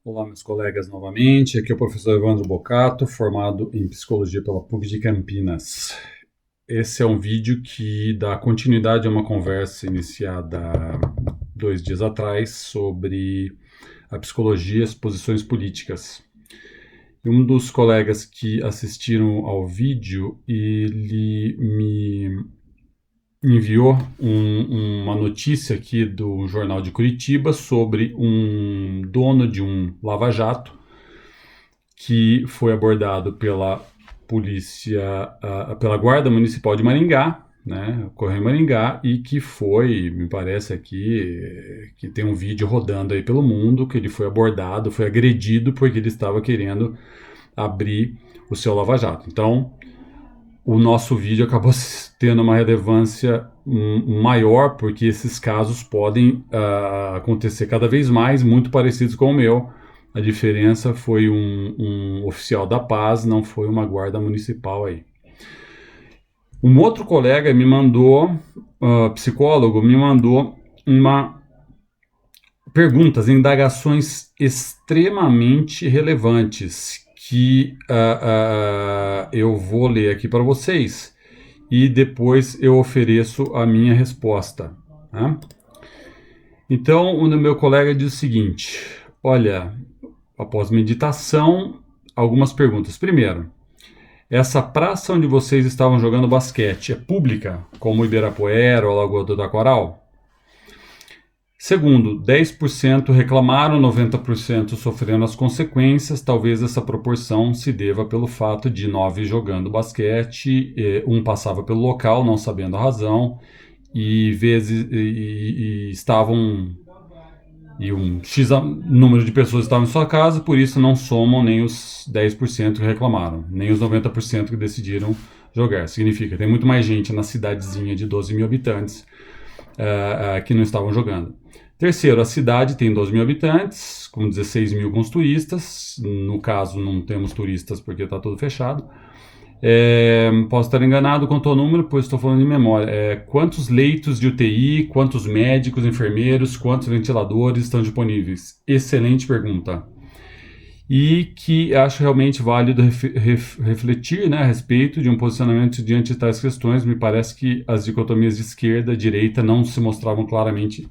Olá, meus colegas, novamente. Aqui é o professor Evandro Bocato, formado em Psicologia pela PUC de Campinas. Esse é um vídeo que dá continuidade a uma conversa iniciada 2 dias atrás sobre a psicologia e as posições políticas. E um dos colegas que assistiram ao vídeo, ele me enviou uma notícia aqui do Jornal de Curitiba sobre um dono de um lava-jato que foi abordado pela polícia, pela Guarda Municipal de Maringá, né, ocorreu em Maringá, e que foi, me parece aqui, que tem um vídeo rodando aí pelo mundo, que ele foi abordado, foi agredido porque ele estava querendo abrir o seu lava-jato. Então, o nosso vídeo acabou tendo uma relevância maior, porque esses casos podem acontecer cada vez mais, muito parecidos com o meu. A diferença foi um oficial da paz, não foi uma guarda municipal aí. Um outro colega me mandou, psicólogo, me mandou perguntas, indagações extremamente relevantes que eu vou ler aqui para vocês e depois eu ofereço a minha resposta. Né? Então, o meu colega diz o seguinte: olha, após meditação, algumas perguntas. Primeiro, essa praça onde vocês estavam jogando basquete é pública, como Ibirapuera ou Lagoa do Taquaral? Segundo, 10% reclamaram, 90% sofreram as consequências. Talvez essa proporção se deva pelo fato de 9 jogando basquete, um passava pelo local não sabendo a razão, e estavam e um X número de pessoas estavam em sua casa, por isso não somam nem os 10% que reclamaram, nem os 90% que decidiram jogar. Significa que tem muito mais gente na cidadezinha de 12 mil habitantes que não estavam jogando. Terceiro, a cidade tem 12 mil habitantes, com 16 mil com os turistas. No caso, não temos turistas porque está tudo fechado. Posso estar enganado quanto ao número, pois estou falando de memória. Quantos leitos de UTI, quantos médicos, enfermeiros, quantos ventiladores estão disponíveis? Excelente pergunta. E que acho realmente válido refletir, né, a respeito de um posicionamento diante de tais questões. Me parece que as dicotomias de esquerda e direita não se mostravam claramente,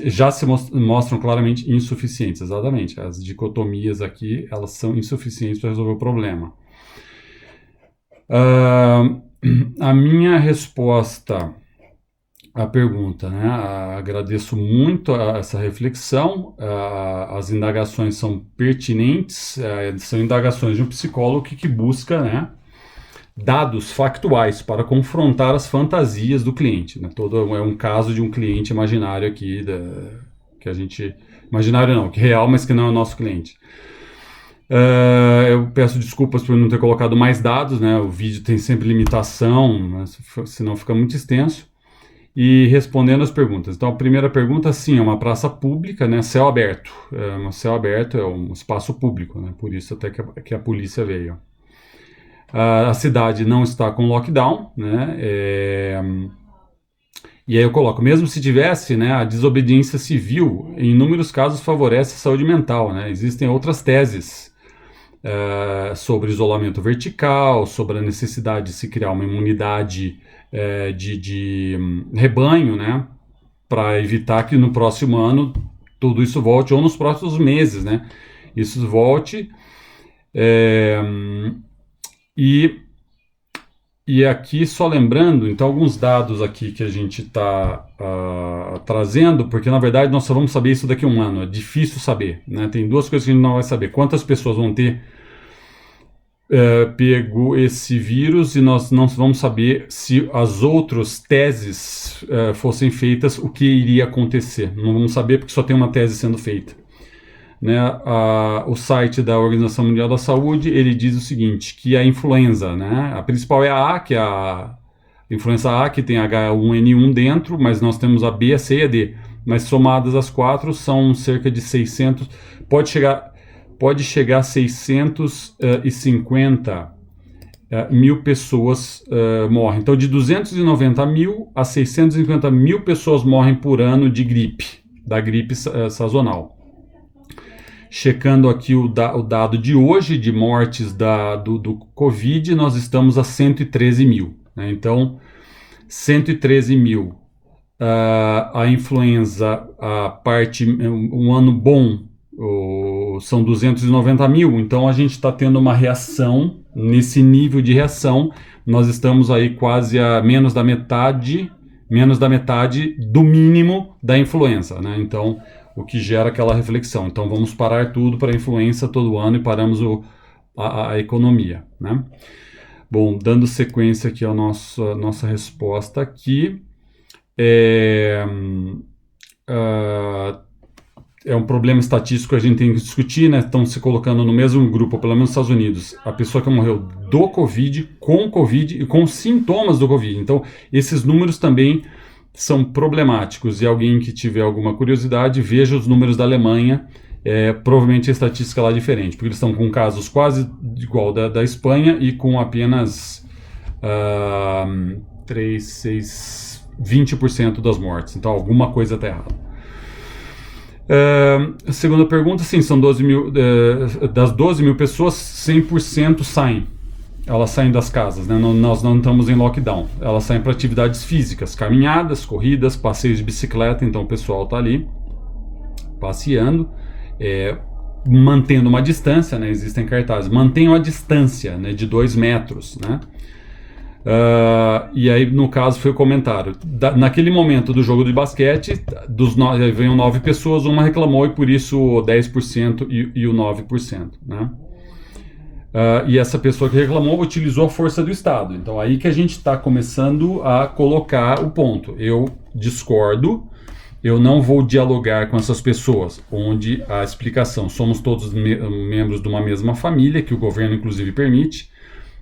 já se mostram claramente insuficientes. Exatamente, as dicotomias aqui, elas são insuficientes para resolver o problema. A minha resposta à pergunta, né? Agradeço muito essa reflexão. As indagações são pertinentes, são indagações de um psicólogo que busca, né, dados factuais para confrontar as fantasias do cliente. Né? Todo é um caso de um cliente imaginário aqui, que a gente... Imaginário não, que real, mas que não é o nosso cliente. Eu peço desculpas por não ter colocado mais dados, né? O vídeo tem sempre limitação, né? Senão fica muito extenso. E respondendo as perguntas. Então, a primeira pergunta, sim, é uma praça pública, né? Céu aberto. Céu aberto é um espaço público, né? Por isso até que a polícia veio. A cidade não está com lockdown, né? E aí eu coloco, mesmo se tivesse, né, a desobediência civil, em inúmeros casos, favorece a saúde mental, né? Existem outras teses sobre isolamento vertical, sobre a necessidade de se criar uma imunidade de rebanho, né, para evitar que no próximo ano tudo isso volte, ou nos próximos meses, né, isso volte. E aqui só lembrando, então, alguns dados aqui que a gente está trazendo, porque na verdade nós só vamos saber isso daqui a um ano, é difícil saber, né? Tem duas coisas que a gente não vai saber: quantas pessoas vão ter pego esse vírus, e nós não vamos saber se as outras teses fossem feitas, o que iria acontecer. Não vamos saber porque só tem uma tese sendo feita. Né, o site da Organização Mundial da Saúde, ele diz o seguinte, que a influenza, né, a principal é a A, que é a influenza A, que tem H1N1 dentro, mas nós temos a B, a C e a D, mas somadas as quatro são cerca de 600, pode chegar a 650 mil pessoas morrem. Então, de 290 mil a 650 mil pessoas morrem por ano de gripe, da gripe sazonal. checando aqui o dado de hoje de mortes do Covid, nós estamos a 113 mil. Né? Então, 113 mil. A influenza, um ano bom, são 290 mil. Então, a gente está tendo uma reação, nesse nível de reação, nós estamos aí quase a menos da metade do mínimo da influenza. Né? Então, o que gera aquela reflexão. Então, vamos parar tudo para a influenza todo ano e paramos a economia. Né? Bom, dando sequência aqui à nossa resposta aqui, é um problema estatístico que a gente tem que discutir, né? Estão se colocando no mesmo grupo, pelo menos nos Estados Unidos, a pessoa que morreu do Covid, com Covid e com sintomas do Covid. Então, esses números também são problemáticos. E alguém que tiver alguma curiosidade, veja os números da Alemanha. Provavelmente a estatística lá é diferente, porque eles estão com casos quase igual da Espanha e com apenas 20% das mortes. Então, alguma coisa está errada. A segunda pergunta, sim, são 12 mil, das 12 mil pessoas, 100% saem. Elas saem das casas, né? Nós não estamos em lockdown. Elas saem para atividades físicas, caminhadas, corridas, passeios de bicicleta. Então o pessoal está ali passeando, mantendo uma distância, né? Existem cartazes, mantenham a distância, né, de 2 metros, né? E aí, no caso, foi o comentário. Naquele momento do jogo de basquete, veio 9 pessoas, uma reclamou e por isso o 10% e o 9%. Né? E essa pessoa que reclamou utilizou a força do Estado. Então, aí que a gente está começando a colocar o ponto. Eu discordo, eu não vou dialogar com essas pessoas, onde a explicação, somos todos membros de uma mesma família, que o governo inclusive permite,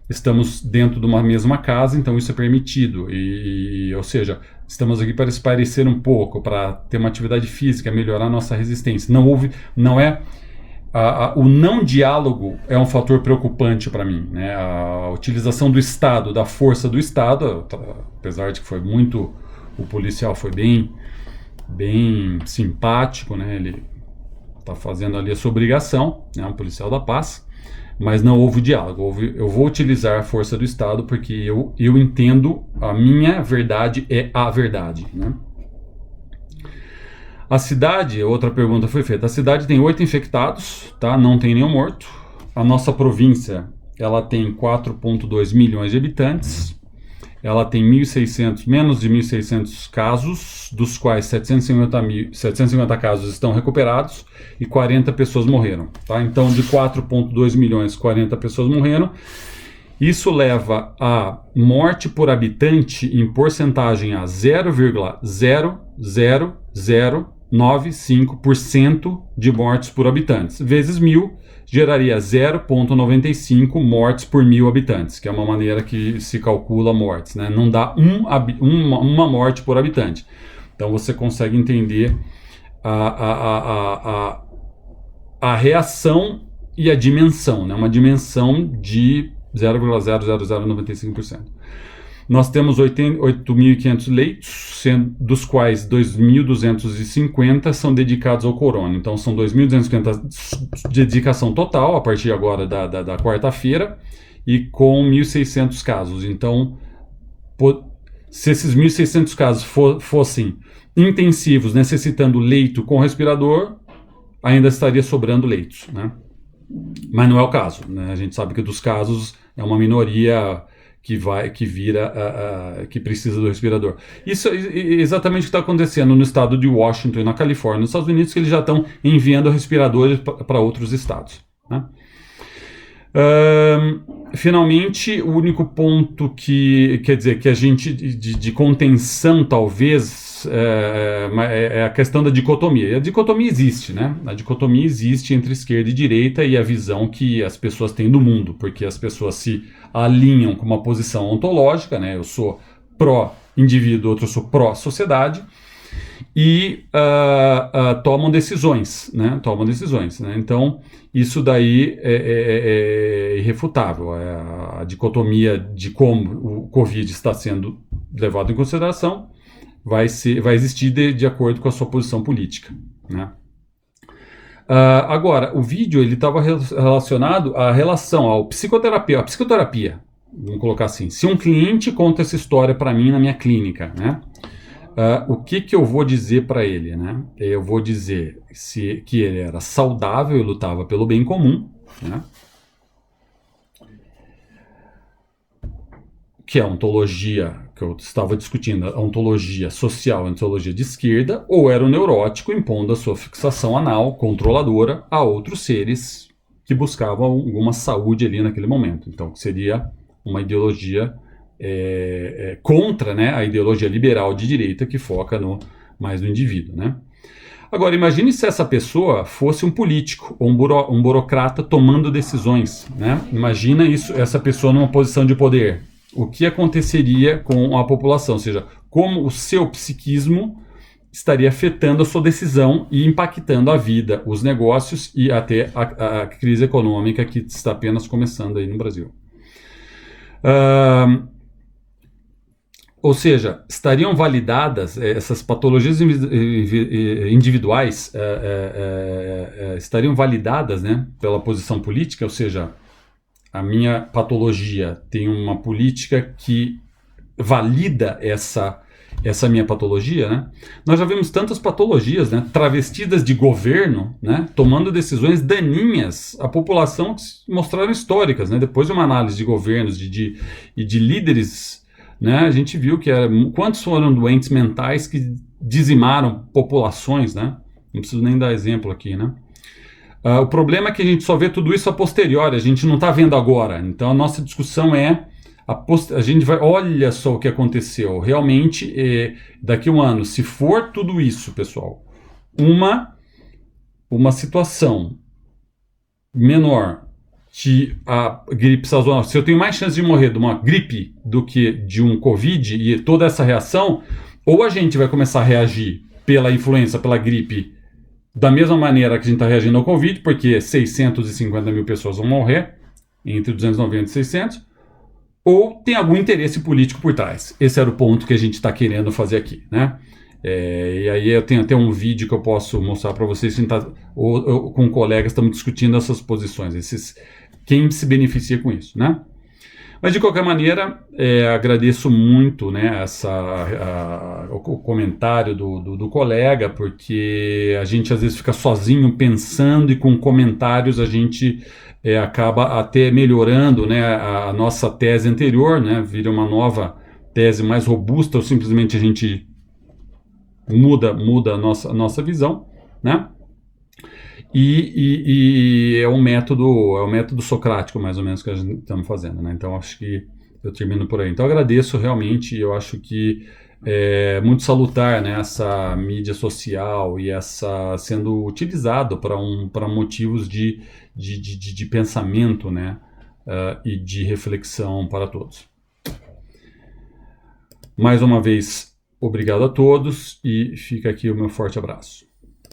estamos dentro de uma mesma casa, então isso é permitido, ou seja, estamos aqui para se parecer um pouco, para ter uma atividade física, melhorar a nossa resistência. O não diálogo é um fator preocupante para mim, né? A utilização do Estado, da força do Estado, apesar de que o policial foi bem simpático, né? Ele está fazendo ali a sua obrigação, né? Um policial da paz. Mas não houve diálogo. Eu vou utilizar a força do Estado porque eu entendo a minha verdade é a verdade. Né? A cidade, outra pergunta foi feita, a cidade tem 8 infectados, tá? Não tem nenhum morto. A nossa província, ela tem 4,2 milhões de habitantes, ela tem menos de 1.600 casos, dos quais 750 casos estão recuperados e 40 pessoas morreram. Tá? Então, de 4,2 milhões, 40 pessoas morreram. Isso leva a morte por habitante em porcentagem a 0,00095% de mortes por habitantes, vezes 1.000, geraria 0,95 mortes por 1.000 habitantes, que é uma maneira que se calcula mortes, né? Não dá uma morte por habitante. Então você consegue entender a reação e a dimensão, né? Uma dimensão de 0,00095%. Nós temos 8.500 leitos, dos quais 2.250 são dedicados ao corona. Então, são 2.250 de dedicação total, a partir agora da quarta-feira, e com 1.600 casos. Então, se esses 1.600 casos fossem intensivos, necessitando leito com respirador, ainda estaria sobrando leitos, né? Mas não é o caso, né? A gente sabe que dos casos é uma minoria que precisa do respirador. Isso é exatamente o que está acontecendo no estado de Washington e na Califórnia, nos Estados Unidos, que eles já estão enviando respiradores para outros estados. Né? Finalmente, o único ponto que a gente de contenção talvez é a questão da dicotomia. E a dicotomia existe, né? A dicotomia existe entre esquerda e direita e a visão que as pessoas têm do mundo, porque as pessoas se alinham com uma posição ontológica, né? Eu sou pró-indivíduo, outro eu sou pró-sociedade, e tomam decisões, né? Então, isso daí é irrefutável. A dicotomia de como o Covid está sendo levado em consideração vai existir de acordo com a sua posição política, né? Agora, o vídeo ele estava relacionado à relação ao psicoterapia, à psicoterapia, vamos colocar assim. Se um cliente conta essa história para mim na minha clínica, né? O que eu vou dizer para ele, né? Eu vou dizer que ele era saudável e lutava pelo bem comum, né? Que é a ontologia que eu estava discutindo, a ontologia social, a ontologia de esquerda, ou era um neurótico impondo a sua fixação anal controladora a outros seres que buscavam alguma saúde ali naquele momento. Então, seria uma ideologia contra, né, a ideologia liberal de direita que foca mais no indivíduo, né? Agora, imagine se essa pessoa fosse um político ou um burocrata tomando decisões, né? Imagina essa pessoa numa posição de poder. O que aconteceria com a população? Ou seja, como o seu psiquismo estaria afetando a sua decisão e impactando a vida, os negócios e até a crise econômica que está apenas começando aí no Brasil. Ou seja, estariam validadas essas patologias individuais, estariam validadas, né, pela posição política, ou seja, a minha patologia tem uma política que valida essa minha patologia, né? Nós já vimos tantas patologias, né, travestidas de governo, né, tomando decisões daninhas à população que se mostraram históricas, né? Depois de uma análise de governos e de líderes, né, a gente viu que quantos foram doentes mentais que dizimaram populações, né? Não preciso nem dar exemplo aqui, né? O problema é que a gente só vê tudo isso a posteriori, a gente não está vendo agora. Então a nossa discussão a gente vai, olha só o que aconteceu. Realmente, daqui a um ano, se for tudo isso, pessoal, uma situação menor que a gripe sazonal, se eu tenho mais chance de morrer de uma gripe do que de um Covid e toda essa reação, ou a gente vai começar a reagir pela influenza, pela gripe, da mesma maneira que a gente está reagindo ao Covid, porque 650 mil pessoas vão morrer, entre 290 e 600, ou tem algum interesse político por trás. Esse era o ponto que a gente está querendo fazer aqui, né? E aí eu tenho até um vídeo que eu posso mostrar para vocês, com colegas estamos discutindo essas posições, quem se beneficia com isso, né? Mas de qualquer maneira, agradeço muito, né, o comentário do colega, porque a gente às vezes fica sozinho pensando e com comentários a gente acaba até melhorando, né, a nossa tese anterior, né, vira uma nova tese mais robusta, ou simplesmente a gente muda a nossa visão, né? E é um método socrático, mais ou menos, que a gente estamos fazendo, né? Então, acho que eu termino por aí. Então, agradeço realmente, eu acho que é muito salutar, né, essa mídia social e essa sendo utilizado para motivos de pensamento, né, e de reflexão para todos. Mais uma vez, obrigado a todos e fica aqui o meu forte abraço.